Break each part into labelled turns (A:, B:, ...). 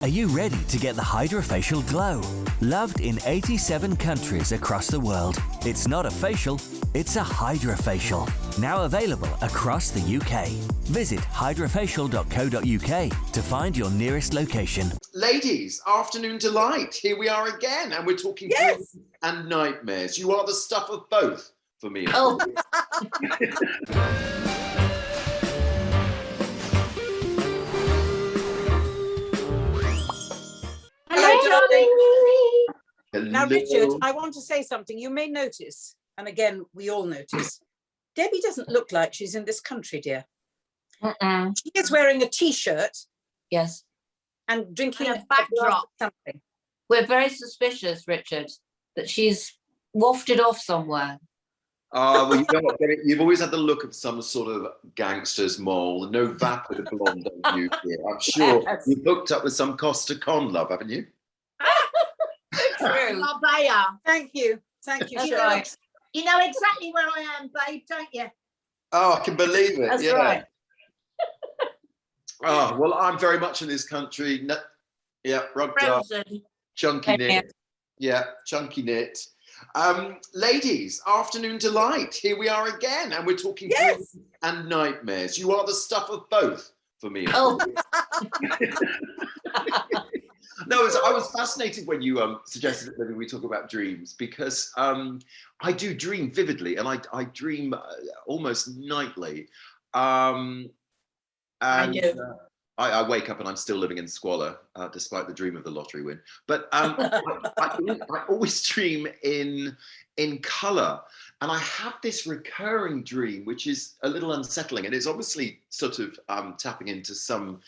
A: Are you ready to get the hydrofacial glow? Loved in 87 countries across the world. It's not a facial, it's a hydrofacial. Now available across the UK. Visit hydrofacial.co.uk to find your nearest location.
B: Ladies, afternoon delight. Here we are again, and we're talking dreams and nightmares. You are the stuff of both for me.
C: Oh.
B: Hello.
D: Now, Richard, I want to say something. You may notice, and again, we all notice, Debbie doesn't look like she's in this country, dear. She is wearing a T-shirt.
C: Yes.
D: And drinking
C: a backdrop.
D: Something.
C: We're very suspicious, Richard, that she's wafted off somewhere.
B: Well, you know what, you've always had the look of some sort of gangster's mole. No vapid blonde, don't you? I'm sure you've hooked up with some Costa Con, love, haven't you?
C: True.
D: Thank you. Thank you,
C: That's
D: Cheryl.
C: right.
E: You know exactly where I am, babe, don't you?
B: Oh, I can believe it.
C: That's
B: yeah.
C: right.
B: Oh, well, I'm very much in this country. Yeah, rugged up,
C: Frozen.
B: chunky knit. Yeah, chunky knit. Ladies, afternoon delight. Here we are again, and we're talking dreams and nightmares. You are the stuff of both for me.
C: Oh.
B: No, I was fascinated when you suggested that maybe we talk about dreams, because I do dream vividly, and I dream almost nightly. And
C: I do.
B: I wake up and I'm still living in squalor, despite the dream of the lottery win. But I always dream in colour, and I have this recurring dream which is a little unsettling, and it's obviously sort of tapping into some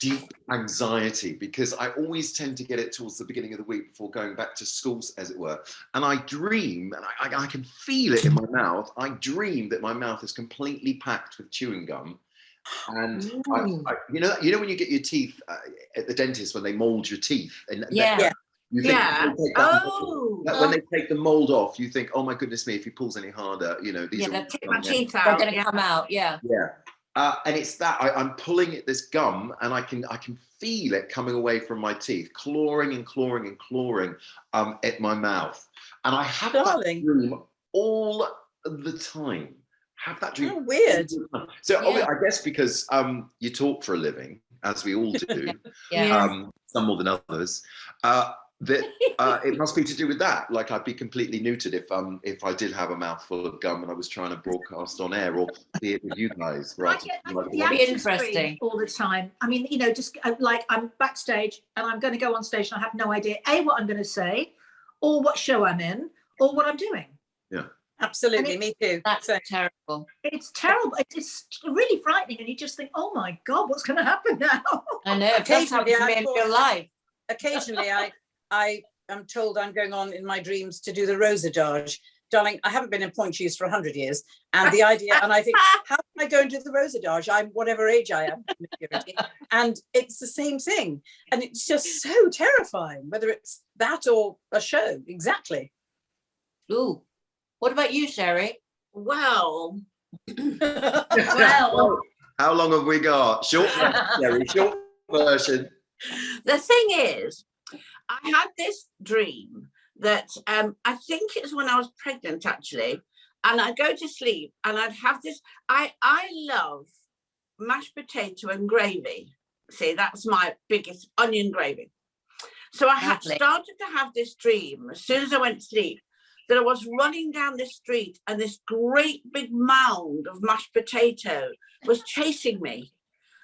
B: deep anxiety, because I always tend to get it towards the beginning of the week before going back to school, as it were. And I dream, and I can feel it in my mouth. I dream that my mouth is completely packed with chewing gum. And you know when you get your teeth at the dentist, when they mold your teeth, and you think when they take the mold off, you think, oh my goodness me, if he pulls any harder, you know, these
E: they'll take my teeth
C: They're
E: out.
C: going to come out, yeah.
B: And it's that I'm pulling at this gum, and I can feel it coming away from my teeth, clawing and clawing and clawing at my mouth. And I have that dream all the time. Have that dream.
D: Oh, weird.
B: So I guess because you talk for a living, as we all do, some more than others, that it must be to do with that. Like, I'd be completely neutered if I did have a mouthful of gum and I was trying to broadcast on air, or be it with you guys.
E: I get the interesting all the time. I mean, you know, just like I'm backstage and I'm going to go on stage and I have no idea what I'm going to say, or what show I'm in, or what I'm doing.
B: Yeah.
D: Absolutely, me too.
C: That's terrible.
E: It's terrible. It's really frightening, and you just think, oh my God, what's going to happen now?
C: I know. That's happened to me in real life.
D: Occasionally, I am told I'm going on in my dreams to do the Rosadage. Darling, I haven't been in point shoes for 100 years. And the idea, and I think, how can I go and do the Rosadage? I'm whatever age I am. And it's the same thing. And it's just so terrifying, whether it's that or a show. Exactly.
C: Ooh. What about you, Sherry?
E: Well,
B: how long have we got? Short version.
F: The thing is, I had this dream that I think it was when I was pregnant, actually, and I'd go to sleep and I'd have this. I love mashed potato and gravy. See, that's my biggest, onion gravy. So I had started to have this dream as soon as I went to sleep, that I was running down the street and this great big mound of mashed potato was chasing me,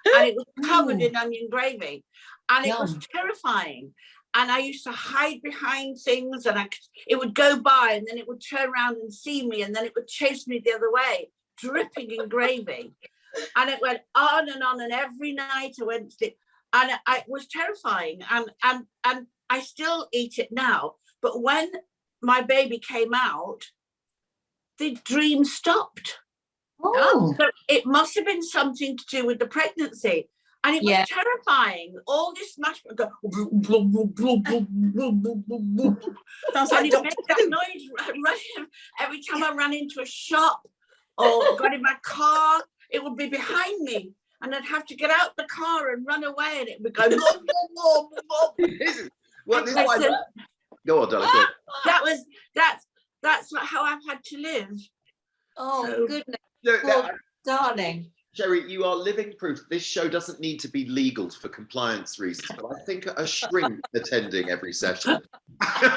F: and it was covered in onion gravy, and it was terrifying. And I used to hide behind things, and it would go by, and then it would turn around and see me, and then it would chase me the other way, dripping in gravy. And it went on, and every night I went to sleep, and it was terrifying. And I still eat it now, but when my baby came out, the dream stopped. So it must have been something to do with the pregnancy. And it was terrifying. All this mashed potato.
D: Sounds like
F: that noise every time I ran into a shop or got in my car, it would be behind me. and I'd have to get out the car and run away, and it would go. Mom, mom, mom, mom.
B: Well, this is why go on, darling. Go on.
F: That's not how I've had to live.
C: Oh,
F: So-
C: goodness.
B: Look,
C: Poor darling.
B: Sherry, you are living proof. This show doesn't need to be legal for compliance reasons, but I think a shrink attending every session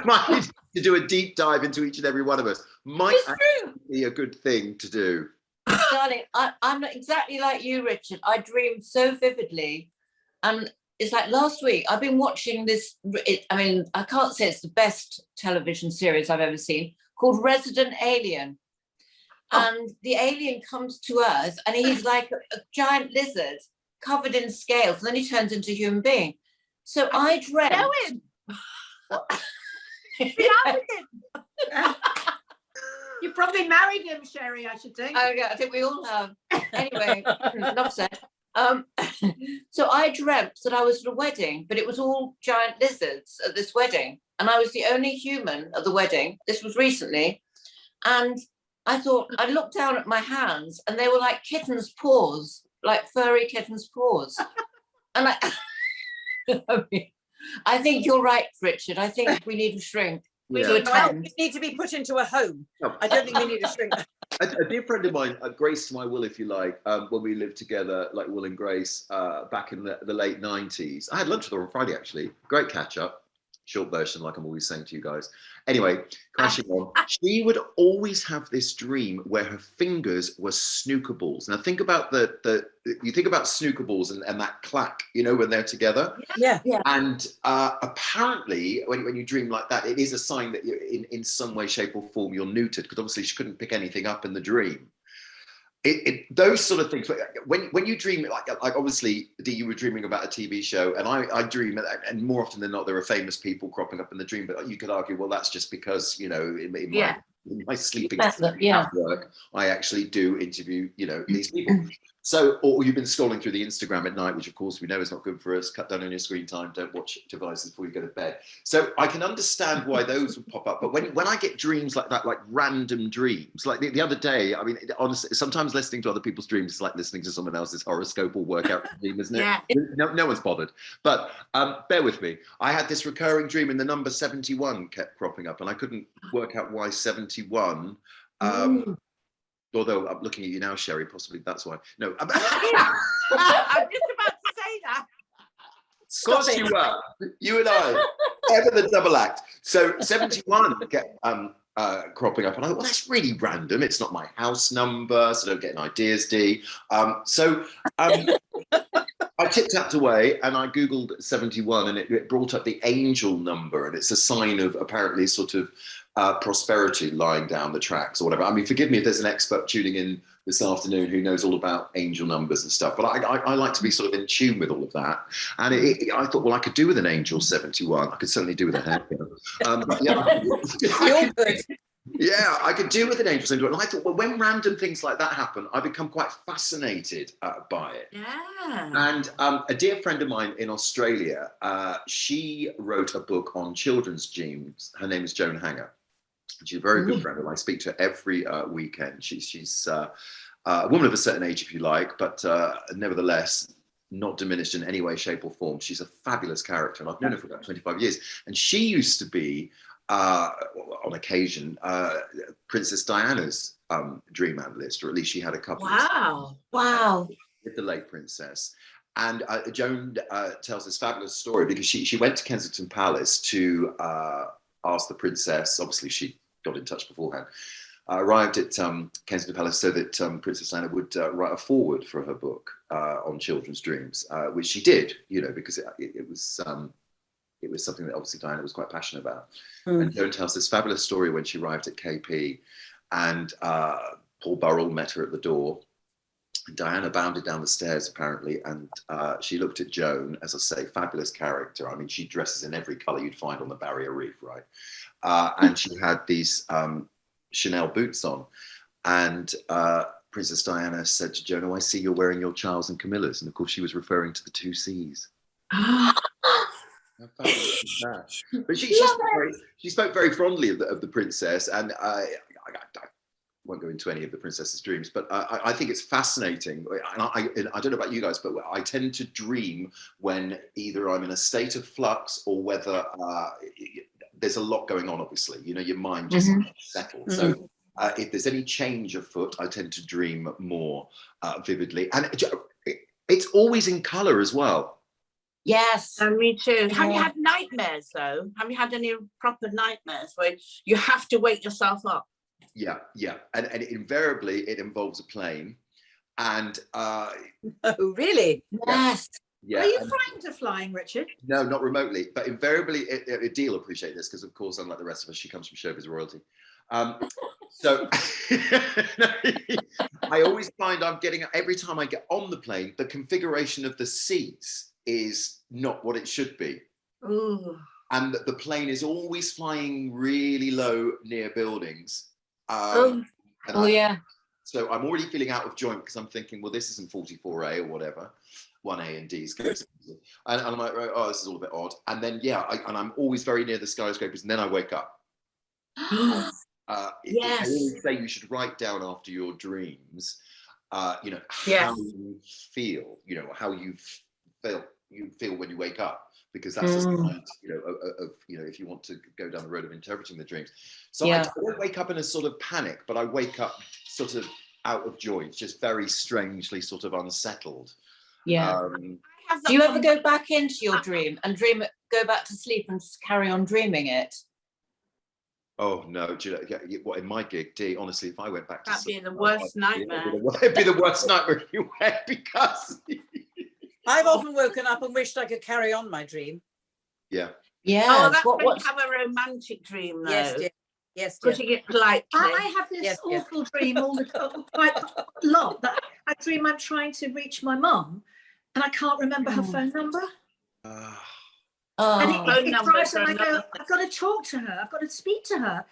B: might need to do a deep dive into each and every one of us. Might
C: It's
B: actually be a good thing to do.
C: Darling, I'm not exactly like you, Richard. I dream so vividly. And it's like last week, I've been watching this, I mean, I can't say it's the best television series I've ever seen, called Resident Alien. And the alien comes to Earth and he's like a giant lizard covered in scales. And then he turns into a human being. So I dreamt.
F: Know him. Be out with him.
E: You probably married him, Sherry, I should think.
C: Okay, I think we all have. Anyway, enough said. So I dreamt that I was at a wedding, but it was all giant lizards at this wedding. And I was the only human at the wedding. This was recently. And I thought, I looked down at my hands and they were like kittens' paws, like furry kittens' paws. And I think you're right, Richard. I think we need a shrink.
B: Yeah.
C: To attend.
D: We need to be put into a home.
B: No.
D: I don't think we need a shrink.
B: A dear friend of mine, Grace to my will, if you like, when we lived together, like Will and Grace, back in the late 90s. I had lunch with her on Friday, actually. Great catch up. Short version, like I'm always saying to you guys. Anyway, crashing on. She would always have this dream where her fingers were snooker balls. Now think about you think about snooker balls and that clack, you know, when they're together.
D: Yeah.
B: And apparently, when you dream like that, it is a sign that you're in some way, shape, or form you're neutered, because obviously she couldn't pick anything up in the dream. Those sort of things. When you dream, like obviously, Dee, you were dreaming about a TV show, and I dream, and more often than not, there are famous people cropping up in the dream. But you could argue, well, that's just because, you know, in my sleeping work, I actually do interview, you know, these people. So, or you've been scrolling through the Instagram at night, which of course we know is not good for us. Cut down on your screen time. Don't watch devices before you go to bed. So I can understand why those would pop up. But when I get dreams like that, like random dreams, like the other day, I mean, honestly, sometimes listening to other people's dreams is like listening to someone else's horoscope or workout dream, isn't it?
F: Yeah.
B: No one's bothered. But bear with me. I had this recurring dream, and the number 71 kept cropping up, and I couldn't work out why 71. Although I'm looking at you now, Sherry, possibly that's why. No.
F: I'm just about to say that.
B: Of course you were. You and I, ever the double act. So 71 kept cropping up, and I thought, well, that's really random. It's not my house number, so don't get any ideas, Dee. I tip-tapped away, and I Googled 71, and it brought up the angel number, and it's a sign of apparently sort of prosperity lying down the tracks or whatever. I mean, forgive me if there's an expert tuning in this afternoon who knows all about angel numbers and stuff, but I like to be sort of in tune with all of that. And I thought, well, I could do with an angel 71. I could certainly do with a haircut.
D: You're good.
B: Yeah, I could do with an angel 71. And I thought, well, when random things like that happen, I become quite fascinated by it.
F: Yeah.
B: And a dear friend of mine in Australia, she wrote a book on children's dreams. Her name is Joan Hanger. She's a very good friend, and I speak to her every weekend. She's a woman of a certain age, if you like, but nevertheless, not diminished in any way, shape, or form. She's a fabulous character, and I've known her for about 25 years. And she used to be, on occasion, Princess Diana's dream analyst, or at least she had a couple.
C: Wow.
B: With the late princess. And Joan tells this fabulous story because she went to Kensington Palace to ask the princess. Obviously, she got in touch beforehand. Arrived at Kensington Palace so that Princess Diana would write a foreword for her book on children's dreams, which she did, you know, because it was something that obviously Diana was quite passionate about. And Joan tells this fabulous story when she arrived at KP, and Paul Burrell met her at the door. Diana bounded down the stairs, apparently, and she looked at Joan, as I say, fabulous character. I mean, she dresses in every colour you'd find on the Barrier Reef, right? And she had these Chanel boots on. And Princess Diana said to Joan, "Oh, I see you're wearing your Charles and Camillas." And of course, she was referring to the two C's. How fabulous is that? But she spoke very fondly of the princess, and won't go into any of the princess's dreams, but I think it's fascinating. And I don't know about you guys, but I tend to dream when either I'm in a state of flux or whether there's a lot going on, obviously. You know, your mind just settles. So if there's any change afoot, I tend to dream more vividly. And it's always in colour as well.
C: Yes.
F: Me too. Have you had nightmares though? Have you had any proper nightmares where you have to wake yourself up?
B: Yeah. And invariably it involves a plane. And
D: oh, really?
C: Yes.
E: Yeah. Are you frightened of flying, Richard?
B: No, not remotely. But invariably, Dee will appreciate this because, of course, unlike the rest of us, she comes from showbiz royalty. So I always find I'm getting, every time I get on the plane, the configuration of the seats is not what it should be.
F: Ooh.
B: And the plane is always flying really low near buildings.
C: Yeah.
B: So I'm already feeling out of joint because I'm thinking, well, this isn't 44A or whatever. 1A and D's. And I'm like, right, oh, this is all a bit odd. And then, and I'm always very near the skyscrapers, and then I wake up.
C: Yes.
B: I always say you should write down after your dreams, how you feel, how you feel when you wake up, because that's a sign, if you want to go down the road of interpreting the dreams. So I don't wake up in a sort of panic, but I wake up sort of out of joint, just very strangely sort of unsettled.
C: Yeah. Do you ever go back into your dream and go back to sleep and carry on dreaming it?
B: Oh no! Do you know, what, in my gig, Dee, honestly, if I went back to sleep,
F: that'd be the worst nightmare.
B: It'd be the worst nightmare anyway, because
D: I've often woken up and wished I could carry on my dream.
B: Yeah.
F: Oh, that's when you have a romantic dream, though.
D: Yes.
F: Putting it politely.
E: I have this awful dream all the time, quite a lot. That I dream I'm trying to reach my mum, and I can't remember her phone number. And it drives me, and I go, I've got to talk to her. I've got to speak to her.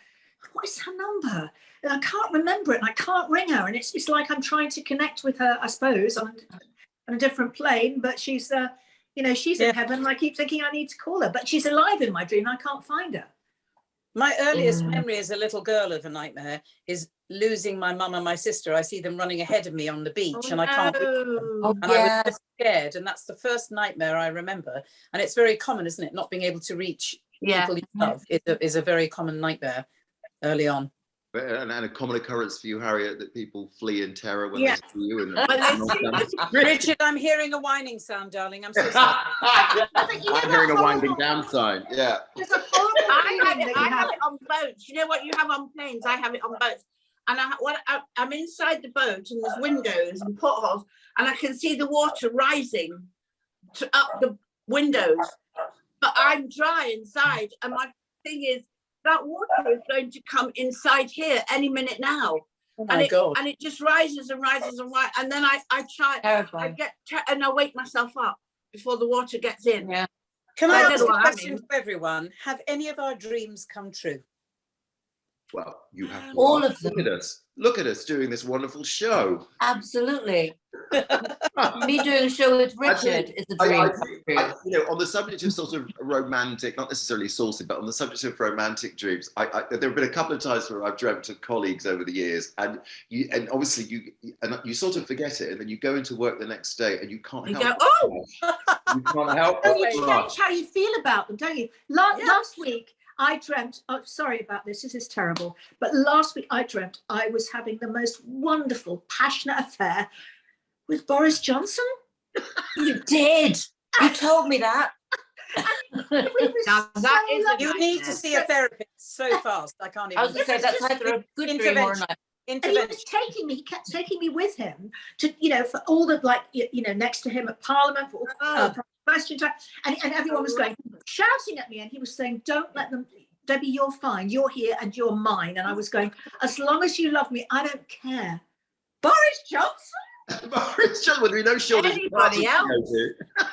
E: What is her number? And I can't remember it, and I can't ring her. And it's like I'm trying to connect with her, I suppose, on a different plane. But she's, she's in heaven. And I keep thinking I need to call her, but she's alive in my dream. And I can't find her.
D: My earliest memory as a little girl of a nightmare is losing my mum and my sister. I see them running ahead of me on the beach, and I can't reach them. I was so scared, and that's the first nightmare I remember. And it's very common, isn't it? Not being able to reach people you love is a very common nightmare early on.
B: And a common occurrence for you, Harriet, that people flee in terror when they see you.
D: Richard, I'm hearing a whining sound, darling. I'm so sorry.
B: I'm hearing a winding down sign. Yeah.
F: I have it on boats. You know what you have on planes? I have it on boats. And I'm inside the boat, and there's windows and portholes, and I can see the water rising up the windows. But I'm dry inside, and my thing is, that water is going to come inside here any minute now.
D: Oh my God.
F: And it just rises and rises and rises. And then I try, and I wake myself up before the water gets in.
C: Yeah.
D: Can I ask a question to everyone? Have any of our dreams come true?
B: Well, you have to
C: all of them.
B: Look at us doing this wonderful show.
C: Absolutely. Me doing a show with Richard is a dream.
B: On the subject of sort of romantic, not necessarily saucy, but on the subject of romantic dreams, there have been a couple of times where I've dreamt of colleagues over the years, and obviously you sort of forget it, and then you go into work the next day and you can't help. You can't help.
E: And you change how you feel about them, don't you? Last week, I dreamt, sorry about this is terrible, but last week I dreamt I was having the most wonderful, passionate affair with Boris Johnson.
C: You did. You told me that.
D: You need to see a therapist so fast. I can't even.
C: I was going to say that's either a good dream or not.
E: And he was he kept taking me with him to, for all the, next to him at Parliament, for question time, and everyone was going, shouting at me, and he was saying, don't let them, Debbie, you're fine, you're here and you're mine. And I was going, as long as you love me, I don't care. Boris Johnson?
B: Boris Johnson, with no shoulders.
F: Anybody else?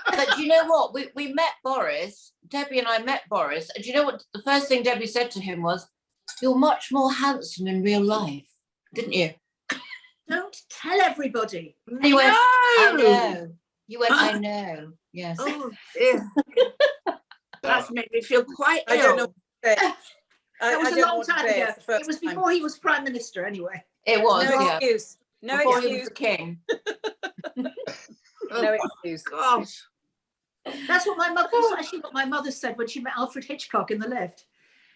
C: But you know what? We met Boris, Debbie and I met Boris, and you know what? The first thing Debbie said to him was, you're much more handsome in real life, didn't you?
E: Don't tell everybody.
C: He went, I know. You went, I know. Yes.
F: Oh, yeah. That's made me feel quite ill.
D: I don't know.
E: It was a long time ago. It was before he was Prime Minister, anyway.
C: It was,
D: No
C: yeah.
D: excuse. No
C: Before he was
D: excuse.
C: the king.
F: Oh,
D: No excuse.
F: gosh.
E: That's what my mother. That's actually what my mother said when she met Alfred Hitchcock in the lift.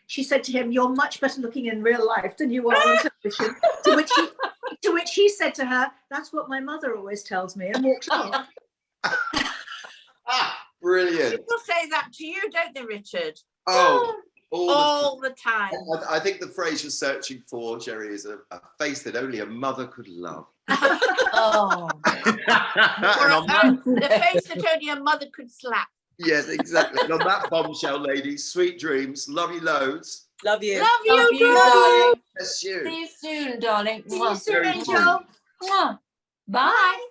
E: She said to him, "You're much better looking in real life than you are on television." to which he said to her, "That's what my mother always tells me," and walked off.
B: Brilliant.
F: People say that to you, don't they, Richard?
B: Oh,
F: All the time.
B: I think the phrase you're searching for, Jerry, is a face that only a mother could love.
C: Oh.
F: The face that only a mother could slap.
B: Yes, exactly. And on that bombshell, ladies, sweet dreams. Love you loads.
D: Love you.
F: Love
C: Love
F: you,
C: you,
F: darling.
C: darling.
B: Bless you.
C: See you soon, darling.
E: See you soon,
B: Very
E: Angel.
C: Mwah. Bye.